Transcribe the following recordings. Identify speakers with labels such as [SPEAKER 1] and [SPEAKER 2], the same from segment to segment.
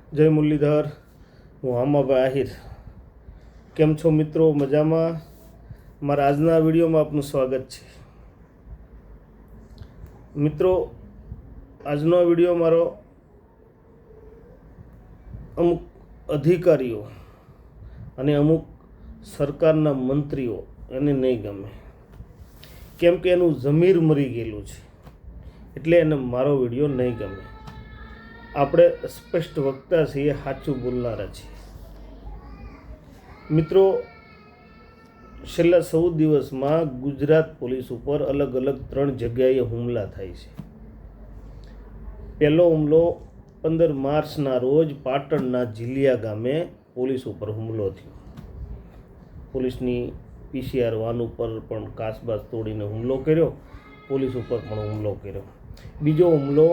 [SPEAKER 1] જય મુરલીધર, હું આમાભાઈ આહિર. કેમ છો મિત્રો? મજામાં? મારા આજના વિડીયોમાં આપનું સ્વાગત છે. મિત્રો, આજનો વિડીયો મારો અમુક અધિકારીઓ અને અમુક સરકારના મંત્રીઓ એને નહીં ગમે, કેમ કે એનું જમીર મરી ગયેલું છે, એટલે એને મારો વિડીયો નહીં ગમે. આપણે સ્પષ્ટ વક્તા છીએ, સાચું બોલનારા છીએ. મિત્રો, છેલ્લા 14 દિવસમાં ગુજરાત પોલીસ ઉપર અલગ અલગ 3 જગ્યાએ હુમલા થાય છે. પહેલો હુમલો 15 માર્ચના રોજ પાટણના ઝીલિયા ગામે પોલીસ ઉપર હુમલો થયો. પોલીસની PCR વાન ઉપર પણ કાચબાચ તોડીને હુમલો કર્યો, પોલીસ ઉપર પણ હુમલો કર્યો. બીજો હુમલો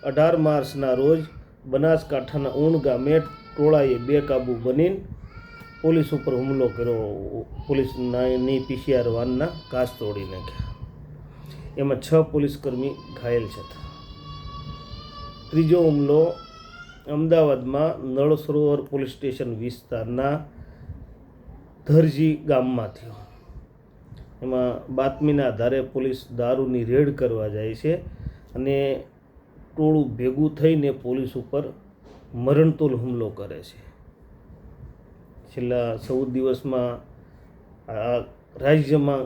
[SPEAKER 1] 18 માર્ચના રોજ બનાસકાંઠાના ઊણ ગામે ટોળાએ બેકાબૂ બનીને પોલીસ ઉપર હુમલો કર્યો. પોલીસની PCR વાનના કાચ તોડી નાખ્યા. એમાં 6 પોલીસકર્મી ઘાયલ છે. ત્રીજો હુમલો અમદાવાદમાં નળ સરોવર પોલીસ સ્ટેશન વિસ્તારના ધરજી ગામમાં થયો. એમાં બાતમીના આધારે પોલીસ દારૂની રેડ કરવા જાય છે અને ટોળું ભેગું થઈને પોલીસ ઉપર મરણતોલ હુમલો કરે છે. છેલ્લા 14 દિવસમાં આ રાજ્યમાં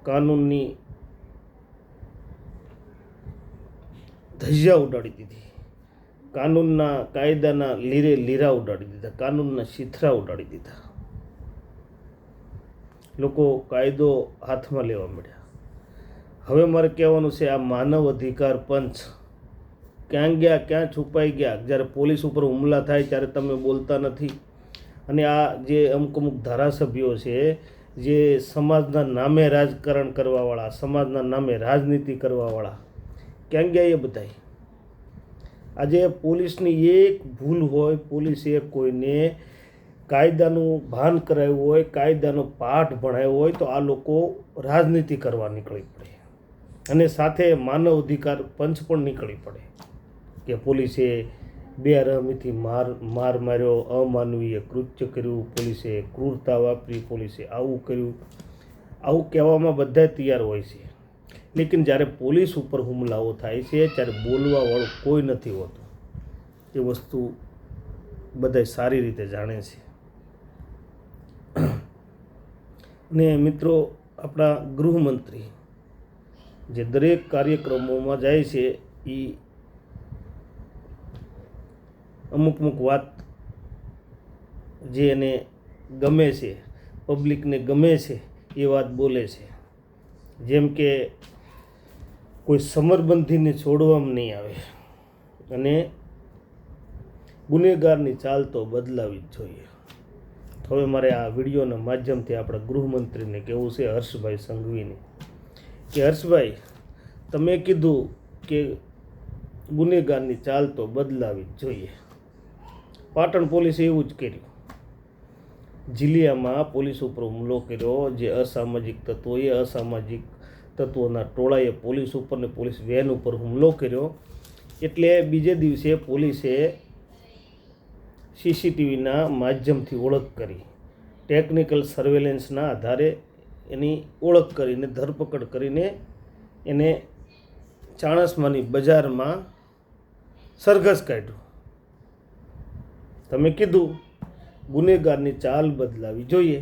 [SPEAKER 1] કાનૂનની ધજા ઉડાડી દીધી, કાનૂનના કાયદાના લીરા ઉડાડી દીધા, કાનૂનના શીથરા ઉડાડી દીધા. લોકો કાયદો હાથમાં લેવા મળ્યા. હવે મારે કહેવાનું છે, આ માનવ અધિકાર પંચ ક્યાં ગયા, ક્યાં છુપાઈ ગયા? જ્યારે પોલીસ ઉપર હુમલા થાય ત્યારે તમે બોલતા નથી. અને આ જે અમુક ધારાસભ્યો છે, જે સમાજના નામે રાજકારણ કરવાવાળા, સમાજના નામે રાજનીતિ કરવાવાળા, ક્યાં ગયા એ બધાય? આજે પોલીસની એક ભૂલ હોય, પોલીસે કોઈને કાયદાનું ભાન કરાવ્યું હોય, કાયદાનો પાઠ ભણાવ્યો હોય, તો આ લોકો રાજનીતિ કરવા નીકળી પડે. અને સાથે માનવ અધિકાર પંચ પણ નીકળી પડે કે પોલીસે બેરહમીથી માર્યો, અમાનવીય કૃત્ય કર્યું, પોલીસે ક્રૂરતા વાપરી, પોલીસે આવું કર્યું. આવું કહેવામાં બધા તૈયાર હોય છે, લેકિન જ્યારે પોલીસ ઉપર હુમલાઓ થાય છે ત્યારે બોલવાવાળું કોઈ નથી હોતું. એ વસ્તુ બધા સારી રીતે જાણે છે. અને મિત્રો, આપણા ગૃહમંત્રી જે દરેક કાર્યક્રમોમાં જાય છે, એ અમુક વાત જે એને ગમે છે, પબ્લિકને ગમે છે, એ વાત બોલે છે. જેમ કે કોઈ સમરબંધીને છોડવામાં નહીં આવે અને ગુનેગારની ચાલ તો બદલાવી જ જોઈએ. હવે મારે આ વિડીયોના માધ્યમથી આપણા ગૃહમંત્રીને કહેવું છે, હર્ષભાઈ સંઘવીને, કે હર્ષભાઈ, તમે કીધું કે ગુનેગારની ચાલ તો બદલાવી જ જોઈએ. પાટણ પોલીસે એવું જ કર્યું. ઝીલિયામાં પોલીસ ઉપર હુમલો કર્યો. જે અસામાજિક તત્વોના ટોળાએ પોલીસ ઉપર ને પોલીસ વેન ઉપર હુમલો કર્યો. એટલે બીજે દિવસે પોલીસે CCTVના માધ્યમથી ઓળખ કરી, ટેકનિકલ સર્વેલન્સના આધારે એની ઓળખ કરીને ધરપકડ કરીને એને ચાણસ્માની બજારમાં સરઘસ કાઢ્યું. તમે કીધું ગુનેગારની ચાલ બદલાવી જોઈએ,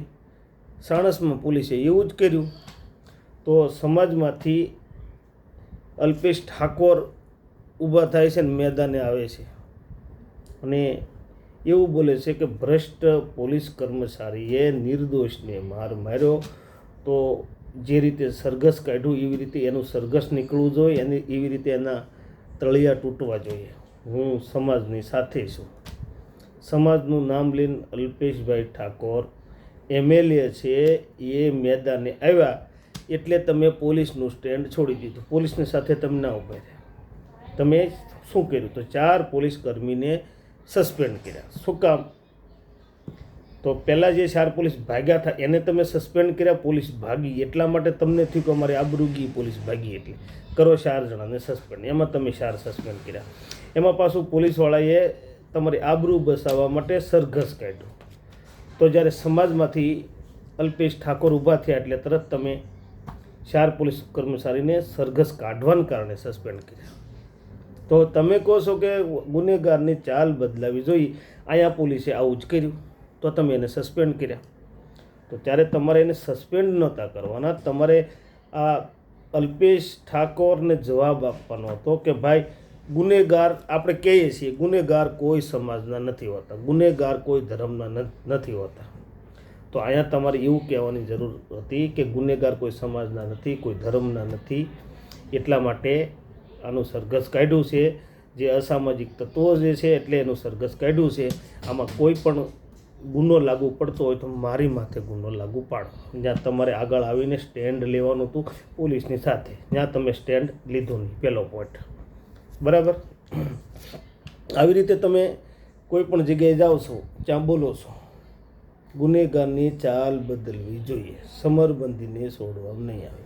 [SPEAKER 1] સાણસમાં પોલીસે એવું જ કર્યું. તો સમાજમાંથી અલ્પેશ ઠાકોર ઊભા થાય છે ને મેદાને આવે છે અને એવું બોલે છે કે ભ્રષ્ટ પોલીસ કર્મચારીએ નિર્દોષને માર્યો, તો જે રીતે સરઘસ કાઢ્યું એવી રીતે એનું સરઘસ નીકળવું જોઈએ, અને એવી રીતે એના તળિયા તૂટવા જોઈએ. હું સમાજની સાથે છું. સમાજનું નામ લઈને અલ્પેશભાઈ ઠાકોર MLA છે, એ મેદાને આવ્યા એટલે તમે પોલીસનું સ્ટેન્ડ છોડી દીધું, પોલીસની સાથે તમે ના ઊભા રહ્યા. તમે શું કર્યું? તો 4 પોલીસ કર્મીને સસ્પેન્ડ કર્યા. શું કામ? તો પહેલાં જે 4 પોલીસ ભાગ્યા હતા એને તમે સસ્પેન્ડ કર્યા, પોલીસ ભાગી એટલા માટે તમને થયું કે અમારી આબરૂ ગઈ, પોલીસ ભાગી એટલે કરો 4 જણાને સસ્પેન્ડ, એમાં તમે 4 સસ્પેન્ડ કર્યા. એમાં પાછું પોલીસવાળાએ તમારી આબરૂ બસાવવા માટે સરઘસ કાઢ્યું. તો જ્યારે સમાજમાંથી અલ્પેશ ઠાકોર ઊભા થયા એટલે તરત તમે 4 પોલીસ કર્મચારીને સરઘસ કાઢવાને કારણે સસ્પેન્ડ કર્યા. તો તમે કહો છો કે ગુનેગારની ચાલ બદલાવી જોઈએ, અહીંયા પોલીસે આવું જ કર્યું તો તમે એને સસ્પેન્ડ કર્યા. તો ત્યારે તમારે એને સસ્પેન્ડ નહોતા કરવાના, તમારે આ અલ્પેશ ઠાકોરને જવાબ આપવાનો હતો કે ભાઈ ગુનેગાર આપણે કહીએ છીએ, ગુનેગાર કોઈ સમાજના નથી હોતા, ગુનેગાર કોઈ ધર્મના નથી હોતા. તો અહીંયા તમારે એવું કહેવાની જરૂર હતી કે ગુનેગાર કોઈ સમાજના નથી, કોઈ ધર્મના નથી, એટલા માટે આનું સરઘસ કાઢ્યું છે. જે અસામાજિક તત્વો જે છે એટલે એનું સરઘસ કાઢ્યું છે. આમાં કોઈ પણ ગુનો લાગુ પડતો હોય તો મારી માથે ગુનો લાગુ પાડો. જ્યાં તમારે આગળ આવીને સ્ટેન્ડ લેવાનું હતું પોલીસની સાથે, જ્યાં તમે સ્ટેન્ડ લીધું નહીં, પહેલો પોઈન્ટ. બરાબર. આવી રીતે તમે કોઈ પણ જગ્યાએ જાઓ છો ત્યાં બોલો છો ગુનેગારની ચાલ બદલવી જોઈએ, સમરબંધીને છોડવામાં નહીં આવે.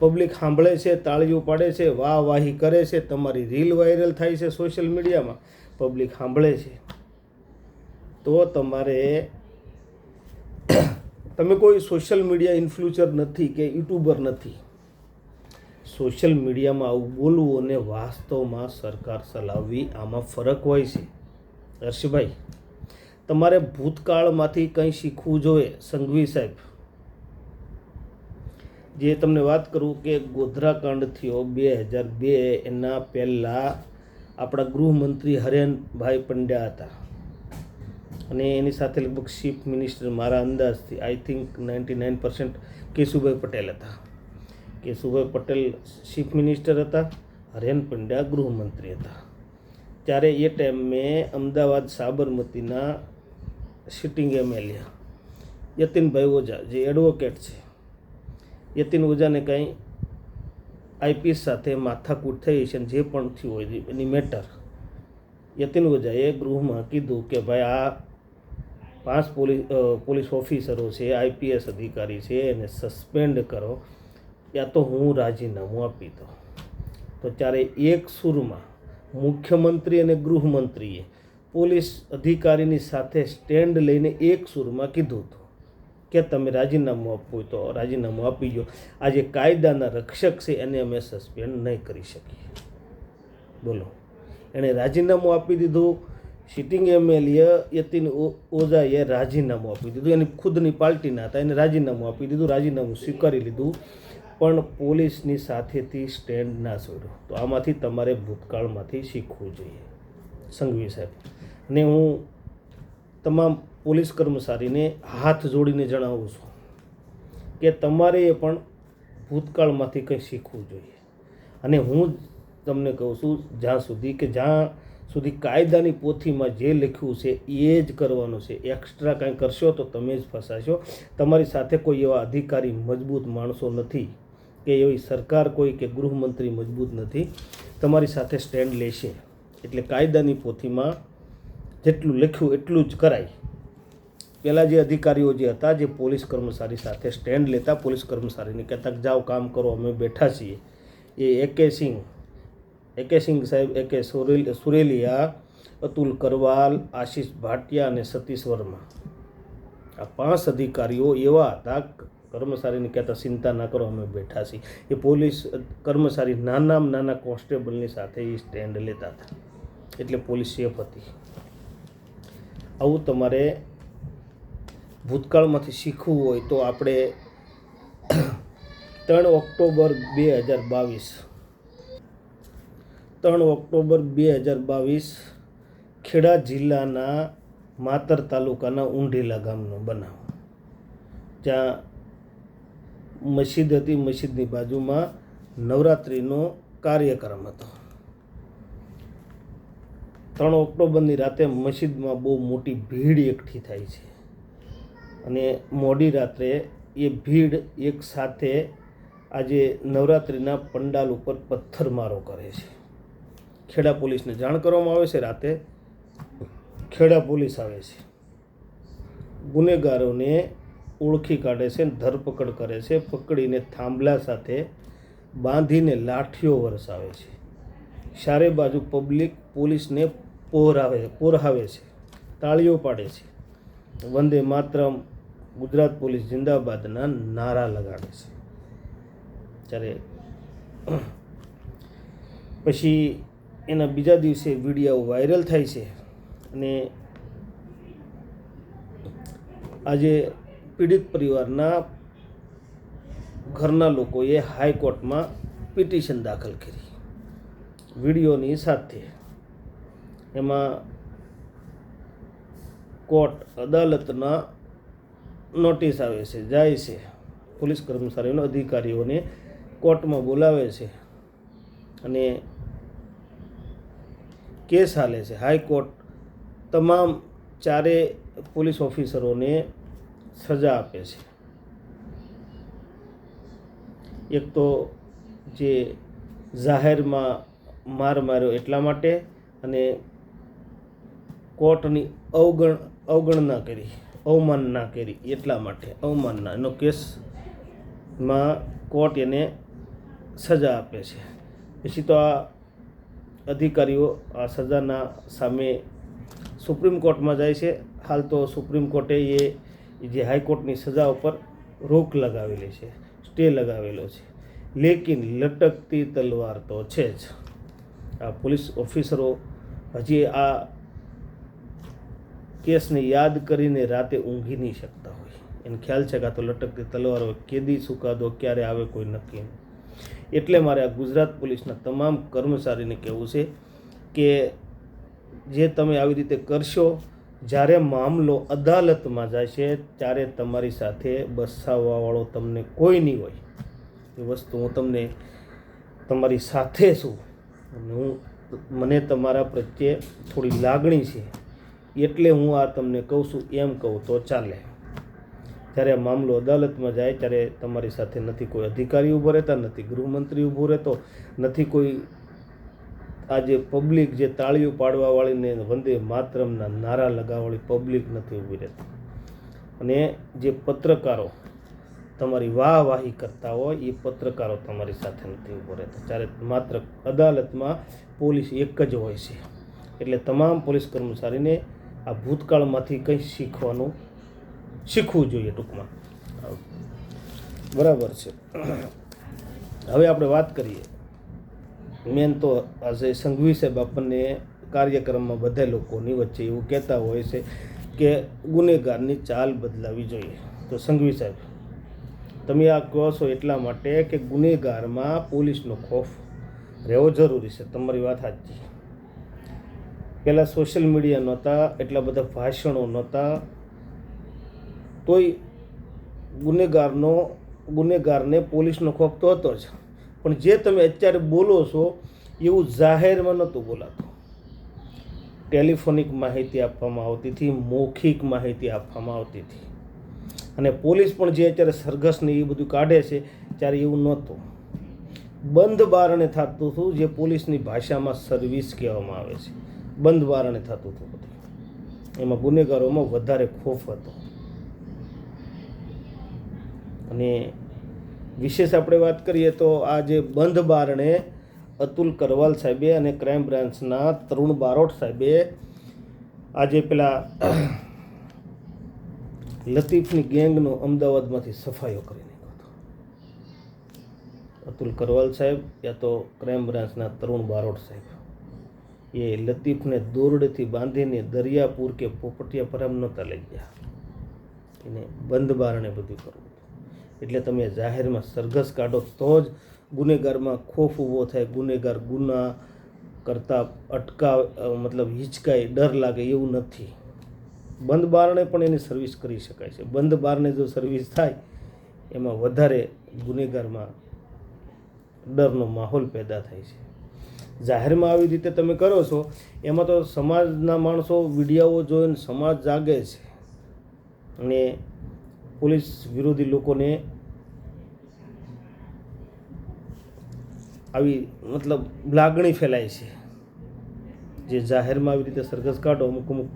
[SPEAKER 1] પબ્લિક સાંભળે છે, તાળીઓ પાડે છે, વાહવાહી કરે છે, તમારી રીલ વાયરલ થાય છે સોશિયલ મીડિયામાં, પબ્લિક સાંભળે છે. તો તમારે તમે કોઈ સોશિયલ મીડિયા ઇન્ફ્લુએન્સર નથી કે યુટ્યુબર નથી. સોશિયલ મીડિયામાં આવું બોલવું અને વાસ્તવમાં સરકાર ચલાવવી આમાં ફરક હોય છે. હર્ષભાઈ, તમારે ભૂતકાળમાંથી કંઈ શીખવું જોઈએ. સંઘવી સાહેબ, જે તમને વાત કરું કે ગોધરાકાંડ થયો 2002, એના પહેલાં આપણા ગૃહમંત્રી હરેનભાઈ પંડ્યા હતા અને એની સાથે લગભગ ચીફ મિનિસ્ટર મારા અંદાજથી આઈ થિંક 99% કેશુભાઈ પટેલ હતા. કેશુભાઈ પટેલ ચીફ મિનિસ્ટર હતા, હરેન પંડ્યા ગૃહમંત્રી હતા. ત્યારે એ ટાઈમે અમદાવાદ સાબરમતીના સિટિંગ એમએલએ યતિનભાઈ ઓઝા જે એડવોકેટ છે, યતિન ઓઝાને કંઈ આઈપીએસ સાથે માથાકૂટ થઈ છે, જે પણ થયું હોય એની મેટર યતિન ઓઝાએ ગૃહમાં કીધું કે ભાઈ આ 5 પોલીસ ઓફિસરો છે, આઈપીએસ અધિકારી છે, એને સસ્પેન્ડ કરો યા તો હું રાજીનામું આપી દઉં. તો ત્યારે એક સુરમાં મુખ્યમંત્રી અને ગૃહમંત્રીએ પોલીસ અધિકારીની સાથે સ્ટેન્ડ લઈને એક સુરમાં કીધું હતું કે તમે રાજીનામું આપવું હોય તો રાજીનામું આપી દો. આ જે કાયદાના રક્ષક છે એને અમે સસ્પેન્ડ નહીં કરી શકીએ. બોલો, એણે રાજીનામું આપી દીધું. સિટિંગ એમએલએ યતિન ઓઝાએ રાજીનામું આપી દીધું. એની ખુદની પાર્ટીના હતા, એને રાજીનામું આપી દીધું, રાજીનામું સ્વીકારી લીધું, પણ પોલીસની સાથેથી સ્ટેન્ડ ના છોડ્યો. તો આમાંથી તમારે ભૂતકાળમાંથી શીખવું જોઈએ સંઘવી સાહેબ. અને હું તમામ પોલીસ કર્મચારીને હાથ જોડીને જણાવું છું કે તમારે એ પણ ભૂતકાળમાંથી કંઈ શીખવું જોઈએ. અને હું તમને કહું છું જ્યાં સુધી કાયદાની પોથીમાં જે લખ્યું છે એ જ કરવાનું છે. એક્સ્ટ્રા કાંઈ કરશો તો તમે જ ફસાશો. તમારી સાથે કોઈ એવા અધિકારી મજબૂત માણસો નથી કે એવી સરકાર કોઈ કે ગૃહમંત્રી મજબૂત નથી, તમારી સાથે સ્ટેન્ડ લેશે. એટલે કાયદાની પોથીમાં જેટલું લખ્યું એટલું જ કરાય. પહેલાં જે અધિકારીઓ જે હતા, જે પોલીસ કર્મચારી સાથે સ્ટેન્ડ લેતા, પોલીસ કર્મચારીને કહેતા જાઓ કામ કરો, અમે બેઠા છીએ, એ એકે સિંહ સાહેબ, એકે સુરેલિયા, અતુલ કરવાલ, આશીષ ભાટિયા અને સતીશ વર્મા, આ 5 અધિકારીઓ એવા હતા કર્મચારીને કહેતા ચિંતા ના કરો અમે બેઠા છીએ. એ પોલીસ કર્મચારી નાનામાં નાના કોન્સ્ટેબલની સાથે એ સ્ટેન્ડ લેતા હતા, એટલે પોલીસ સેફ હતી. આવું તમારે ભૂતકાળમાંથી શીખવું હોય તો આપણે 3 ઓક્ટોબર 2022 ખેડા જિલ્લાના માતર તાલુકાના ઊંઢેલા ગામનો બનાવ, જ્યાં મસ્જિદ હતી, મસ્જિદની બાજુમાં નવરાત્રિનો કાર્યક્રમ હતો. 3 ઓક્ટોબરની રાતે મસ્જિદમાં બહુ મોટી ભીડ એકઠી થાય છે અને મોડી રાત્રે એ ભીડ એક સાથે આજે નવરાત્રિના પંડાલ ઉપર પથ્થરમારો કરે છે. ખેડા પોલીસને જાણ કરવામાં આવે છે, રાતે ખેડા પોલીસ આવે છે. ગુનેગારોને ઓળખી કાઢે છે, ધરપકડ કરે છે, પકડીને થાંભલા સાથે બાંધીને લાઠીઓ વરસાવે છે. ચારે બાજુ પબ્લિક પોલીસને પોરહાવે છે, તાળીઓ પાડે છે, વંદે માતરમ, ગુજરાત પોલીસ જિંદાબાદના નારા લગાડે છે. ત્યારે પછી એના બીજા દિવસે વિડીયો વાયરલ થાય છે અને આજે પીડિત પરિવારના ઘરના લોકોએ હાઈકોર્ટમાં પિટિશન દાખલ કરી વિડીયોની સાથે. એમાં કોર્ટ અદાલતના નોટિસ આવે છે, જાય છે, પોલીસ કર્મચારીઓને અધિકારીઓને કોર્ટમાં બોલાવે છે અને કેસ હાલે છે. હાઈકોર્ટ તમામ ચારે પોલીસ ઓફિસરોને સજા આપે છે. એક તો જે જાહેરમાં માર માર્યો એટલા માટે અને કોર્ટની અવગણના કરી, અવમાનના કરી એટલા માટે, અવમાનના એનો કેસમાં કોર્ટ એને સજા આપે છે. પછી તો આ અધિકારીઓ આ સજાના સામે સુપ્રીમ કોર્ટમાં જાય છે. હાલ તો સુપ્રીમ કોર્ટે એ જે હાઈકોર્ટની સજા ઉપર રોક લગાવેલી છે, સ્ટે લગાવેલો છે. લેકિન લટકતી તલવાર તો છે જ. આ પોલીસ ઓફિસરો હજી આ કેસને યાદ કરીને રાતે ઊંઘી નહીં શકતા હોય. એને ખ્યાલ છે કે આ તો લટકતી તલવાર હોય, કેદી ચુકાદો ક્યારે આવે કોઈ નક્કી નહીં. એટલે મારે આ ગુજરાત પોલીસના તમામ કર્મચારીને કહેવું છે કે જે તમે આવી રીતે કરશો, જ્યારે મામલો અદાલતમાં જાય છે ત્યારે તમારી સાથે બસાવવાવાળો તમને કોઈ નહીં હોય. એ વસ્તુ હું તમને તમારી સાથે છું અને મને તમારા પ્રત્યે થોડી લાગણી છે એટલે હું આ તમને કહું છું. એમ કહું તો ચાલે. જ્યારે મામલો અદાલતમાં જાય ત્યારે તમારી સાથે નથી કોઈ અધિકારી ઊભો રહેતા, નથી ગૃહમંત્રી ઊભો રહેતો, નથી કોઈ આ જે પબ્લિક જે તાળીઓ પાડવાવાળીને વંદે માતરમના નારા લગાવવાળી પબ્લિક નથી ઊભી રહેતી. અને જે પત્રકારો તમારી વાહવાહી કરતા હોય એ પત્રકારો તમારી સાથે નથી ઊભો રહેતા. ત્યારે માત્ર અદાલતમાં પોલીસ એક જ હોય છે. એટલે તમામ પોલીસ કર્મચારીને આ ભૂતકાળમાંથી કંઈ શીખવું જોઈએ ટૂંકમાં. બરાબર છે. હવે આપણે વાત કરીએ. મેન તો આજે સંઘવી સાહેબ આપણને કાર્યક્રમમાં બધા લોકોની વચ્ચે એવું કહેતા હોય છે કે ગુનેગારની ચાલ બદલાવી જોઈએ. તો સંઘવી સાહેબ, તમે આ કહો છો એટલા માટે કે ગુનેગારમાં પોલીસનો ખોફ રહેવો જરૂરી છે. તમારી વાત સાચી. પહેલાં સોશિયલ મીડિયા નહોતા, એટલા બધા ભાષણો નહોતા, તોય ગુનેગારને પોલીસનો ખોફ તો હતો જ. પણ જે તમે અત્યારે બોલો છો એવું જાહેરમાં નહોતું બોલાતું. ટેલિફોનિક માહિતી આપવામાં આવતી હતી, મૌખિક માહિતી આપવામાં આવતી હતી. અને પોલીસ પણ જે અત્યારે સરઘસને એ બધું કાઢે છે ત્યારે એવું નહોતું. બંધ બારણે થતું હતું, જે પોલીસની ભાષામાં સર્વિસ કહેવામાં આવે છે. બંધ બારણે થતું હતું બધું. એમાં ગુનેગારોમાં વધારે ખોફ હતો. અને વિશેષ આપણે વાત કરીએ તો આ જે બંધ બારણે અતુલ કરવાલ સાહેબે અને ક્રાઇમ બ્રાન્ચના તરુણ બારોટ સાહેબે આજે પેલા લતીફની ગેંગનો અમદાવાદમાંથી સફાયો કરી નાખ્યો હતો. અતુલ કરવાલ સાહેબ યા તો ક્રાઇમ બ્રાન્ચના તરુણ બારોટ સાહેબ એ લતીફને દોરડેથી બાંધીને દરિયાપુર કે પોપટિયા પર આમ નહોતા લઈ ગયા. એને બંધ બારણે બધું કરવું. એટલે તમે જાહેરમાં સરઘસ કાઢો તો જ ગુનેગારમાં ખોફ ઊભો થાય. ગુનેગાર ગુના કરતાં મતલબ હિચકાય, ડર લાગે એવું નથી. બંધ બારણે પણ એની સર્વિસ કરી શકાય છે. બંધ બારણે જો સર્વિસ થાય એમાં વધારે ગુનેગારમાં ડરનો માહોલ પેદા થાય છે. જાહેરમાં આવી રીતે તમે કરો છો એમાં તો સમાજના માણસો વિડીયાઓ જોઈને સમાજ જાગે છે અને પોલીસ વિરોધી લોકોને આવી મતલબ લાગણી ફેલાય છે. જે જાહેરમાં આવી રીતે સરઘસ કાઢો, અમુક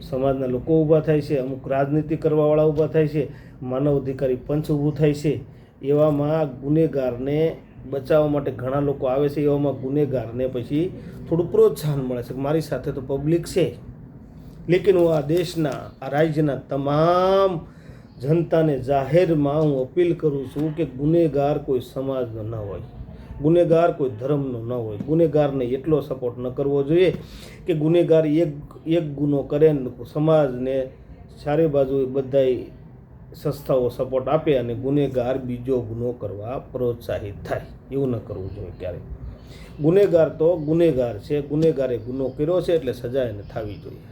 [SPEAKER 1] સમાજના લોકો ઊભા થાય છે, અમુક રાજનીતિ કરવાવાળા ઊભા થાય છે, માનવ અધિકારી પંચ ઊભું થાય છે. એવામાં ગુનેગારને બચાવવા માટે ઘણા લોકો આવે છે. એવામાં ગુનેગારને પછી થોડું પ્રોત્સાહન મળે છે કે મારી સાથે તો પબ્લિક છે. લેકિન હું આ દેશના, આ રાજ્યના તમામ જનતાને જાહેરમાં હું અપીલ કરું છું કે ગુનેગાર કોઈ સમાજનો ન હોય, ગુનેગાર કોઈ ધર્મનો ન હોય. ગુનેગારને એટલો સપોર્ટ ન કરવો જોઈએ કે ગુનેગાર એક ગુનો કરે ને સમાજને ચારે બાજુ બધાય સંસ્થાઓ સપોર્ટ આપે અને ગુનેગાર બીજો ગુનો કરવા પ્રોત્સાહિત થાય. એવું ન કરવું જોઈએ ક્યારેય. ગુનેગાર તો ગુનેગાર છે, ગુનેગારે ગુનો કર્યો છે એટલે સજા એને થવી જોઈએ.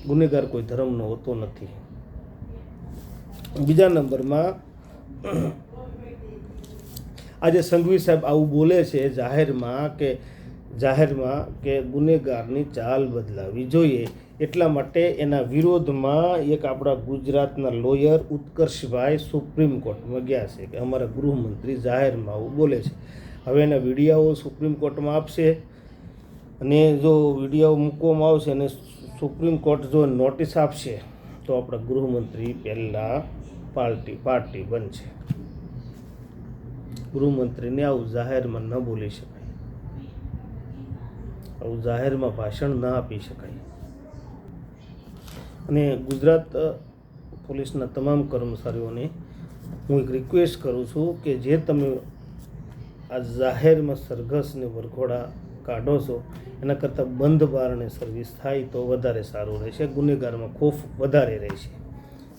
[SPEAKER 1] ગુનેગાર કોઈ ધર્મનો હોતો નથી. બીજા નંબરમાં, આજે સંઘવી સાહેબ આવું બોલે છે જાહેરમાં કે ગુનેગારની ચાલ બદલાવી જોઈએ. એટલા માટે એના વિરોધમાં એક આપણા ગુજરાતના લોયર ઉત્કર્ષભાઈ સુપ્રીમ કોર્ટમાં ગયા છે કે અમારા ગૃહમંત્રી જાહેરમાં આવું બોલે છે. હવે એના વિડીયો સુપ્રીમ કોર્ટમાં આપશે અને જો વિડીયો મૂકવામાં આવશે અને સુપ્રીમ કોર્ટ જો નોટિસ આપશે તો આપણા ગૃહમંત્રી પહેલાં પાર્ટી બનશે. ગૃહમંત્રીને આવું જાહેરમાં ન બોલી શકાય, આવું જાહેરમાં ભાષણ ન આપી શકાય. અને ગુજરાત પોલીસના તમામ કર્મચારીઓને હું એક રિક્વેસ્ટ કરું છું કે જે તમે આ જાહેરમાં સરઘસને વરઘોડા કાઢો છો એના કરતાં બંધ બારણે સર્વિસ થાય તો વધારે સારું રહેશે. ગુનેગારમાં ખોફ વધારે રહેશે.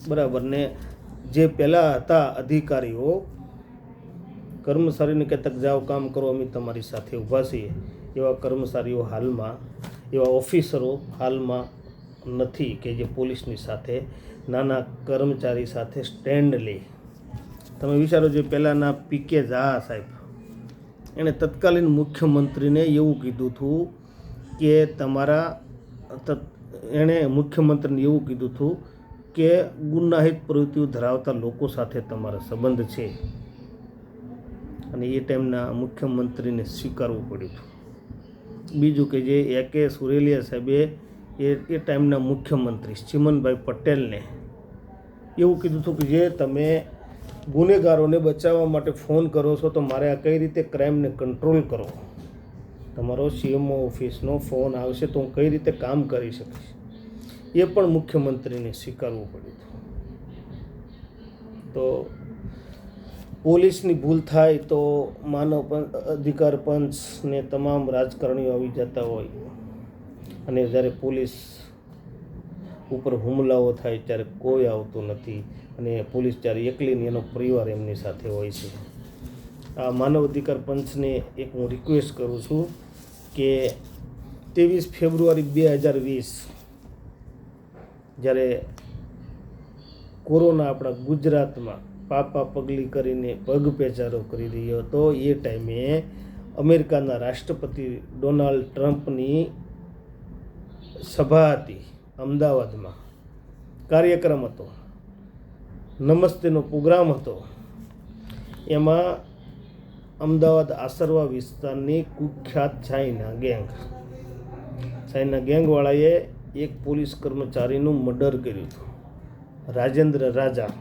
[SPEAKER 1] બરાબર ને? જે પહેલાં હતા અધિકારીઓ કર્મચારીને કહેતા જાઓ કામ કરો, અમે તમારી સાથે ઊભા છીએ, એવા કર્મચારીઓ હાલમાં, એવા ઓફિસરો હાલમાં નથી કે જે પોલીસની સાથે, નાના કર્મચારી સાથે સ્ટેન્ડ લે. તમે વિચારો, જે પહેલાંના પીકે ઝા સાહેબ, એણે તત્કાલીન મુખ્યમંત્રીને એવું કીધું હતું કે મુખ્યમંત્રીને એવું કીધું હતું કે ગુનાહિત પ્રવૃત્તિઓ ધરાવતા લોકો સાથે તમારા સંબંધ છે. અને એ ટાઈમના મુખ્યમંત્રીને સ્વીકારવું પડ્યું હતું. બીજું કે જે A.K. સુરેલિયા સાહેબે એ ટાઈમના મુખ્યમંત્રી ચિમનભાઈ પટેલને એવું કીધું હતું કે જે તમે ગુનેગારોને બચાવવા માટે ફોન કરો છો તો મારે આ કઈ રીતે ક્રાઇમને કંટ્રોલ કરો, તમારો CMO ઓફિસનો ફોન આવશે તો હું કઈ રીતે કામ કરી શકીશ. એ પણ મુખ્યમંત્રીને સ્વીકારવું પડ્યું હતું. તો પોલીસની ભૂલ થાય તો માનવ અધિકાર પંચને તમામ રાજકારણીઓ આવી જતા હોય અને જ્યારે પોલીસ ઉપર હુમલાઓ થાય ત્યારે કોઈ આવતું નથી અને પોલીસ જ્યારે એકલીની એનો પરિવાર એમની સાથે હોય છે. આ માનવ અધિકાર પંચને એક હું રિક્વેસ્ટ કરું છું કે 23 ફેબ્રુઆરી 2020 જ્યારે કોરોના આપણા ગુજરાતમાં પાપા પગલી કરીને પગ પેચારો કરી રહ્યો હતો, એ ટાઈમે અમેરિકાના રાષ્ટ્રપતિ ડોનાલ્ડ ટ્રમ્પની સભા હતી અમદાવાદમાં, કાર્યક્રમ હતો, નમસ્તેનો પ્રોગ્રામ હતો. એમાં અમદાવાદ આસરવા વિસ્તારની કુખ્યાત ચાઇના ગેંગવાળાએ એક પોલીસ કર્મચારીનું મર્ડર કર્યું હતું, રાજેન્દ્ર રાજા.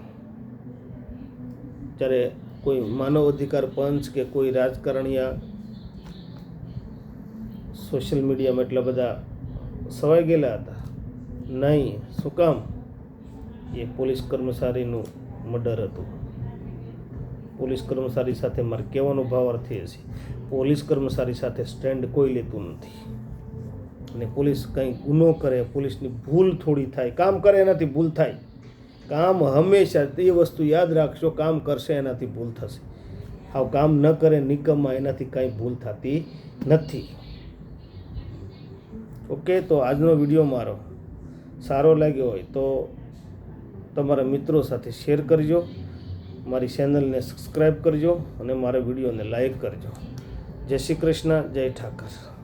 [SPEAKER 1] જ્યારે કોઈ માનવ અધિકાર પંચ કે કોઈ રાજકારણીયા સોશિયલ મીડિયામાં એટલા બધા સવાઈ ગયેલા હતા નહીં. શું કામ? એ પોલીસ કર્મચારીનું મર્ડર હતું. પોલીસ કર્મચારી સાથે મારે કહેવાનો ભાવાર્થ એ છે, પોલીસ કર્મચારી સાથે સ્ટેન્ડ કોઈ લેતું નથી. અને પોલીસ કંઈ ગુનો કરે, પોલીસની ભૂલ થોડી થાય, કામ કરે એનાથી ભૂલ થાય. કામ હંમેશા એ વસ્તુ યાદ રાખશો, કામ કરશે એનાથી ભૂલ થશે. હાવ કામ ન કરે નિકમમાં એનાથી કાંઈ ભૂલ થતી નથી. ઓકે, તો આજનો વિડીયો મારો સારો લાગ્યો હોય તો તમારા મિત્રો સાથે શેર કરજો, મારી ચેનલને સબસ્ક્રાઈબ કરજો અને મારા વિડીયોને લાઈક કરજો. જય શ્રી કૃષ્ણ, જય ઠાકર.